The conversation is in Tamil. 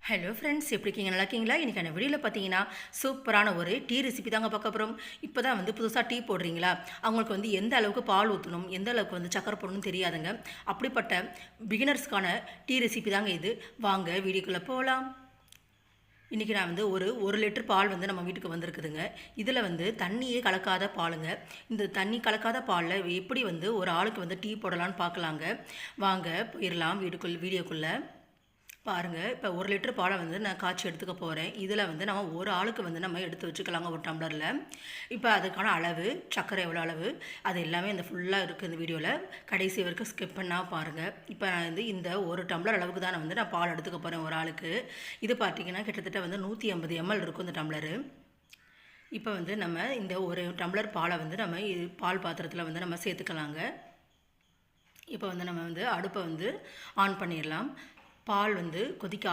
ஹலோ ஃப்ரெண்ட்ஸ், எப்படி இருக்கீங்க? நல்லா இருக்கீங்களா? இன்றைக்கான வீடியோவில் பார்த்தீங்கன்னா சூப்பரான ஒரு டீ ரெசிபி தாங்க பார்க்க போகிறோம். இப்போ தான் புதுசாக டீ போடுறீங்களா, அவங்களுக்கு எந்த அளவுக்கு பால் ஊற்றணும், எந்த அளவுக்கு சக்கரை போடணும் தெரியாதுங்க. அப்படிப்பட்ட பிகினர்ஸ்க்கான டீ ரெசிபி தாங்க இது. வாங்க வீடியோக்குள்ளே போகலாம். இன்றைக்கி நான் ஒரு லிட்டர் பால் நம்ம வீட்டுக்கு வந்திருக்குதுங்க. இதில் தண்ணியே கலக்காத பாலுங்க. இந்த தண்ணி கலக்காத பாலில் எப்படி ஒரு ஆளுக்கு டீ போடலான்னு பார்க்கலாங்க. வாங்க போயிடலாம் வீடியோக்குள்ளே. பாருங்கள், இப்போ 1 லிட்டர் பாலை நான் காய்ச்சி எடுத்துக்க போகிறேன். இதில் நம்ம ஒரு ஆளுக்கு நம்ம எடுத்து வச்சுக்கலாங்க ஒரு டம்ளரில். இப்போ அதுக்கான அளவு, சர்க்கரை எவ்வளோ அளவு, அது எல்லாமே ஃபுல்லாக இருக்குது இந்த வீடியோவில். கடைசி வரைக்கும் ஸ்கிப் பண்ணால் பாருங்கள். இப்போ நான் இந்த ஒரு டம்ளர் அளவுக்கு தான் நான் பால் எடுத்துக்க போகிறேன் ஒரு ஆளுக்கு. இது பார்த்திங்கன்னா கிட்டத்தட்ட 150 ml இருக்கும் இந்த டம்ளரு. இப்போ நம்ம இந்த ஒரு டம்ளர் பாலை நம்ம பால் பாத்திரத்தில் நம்ம சேர்த்துக்கலாங்க. இப்போ நம்ம அடுப்பை ஆன் பண்ணிடலாம். பால் கொதிக்க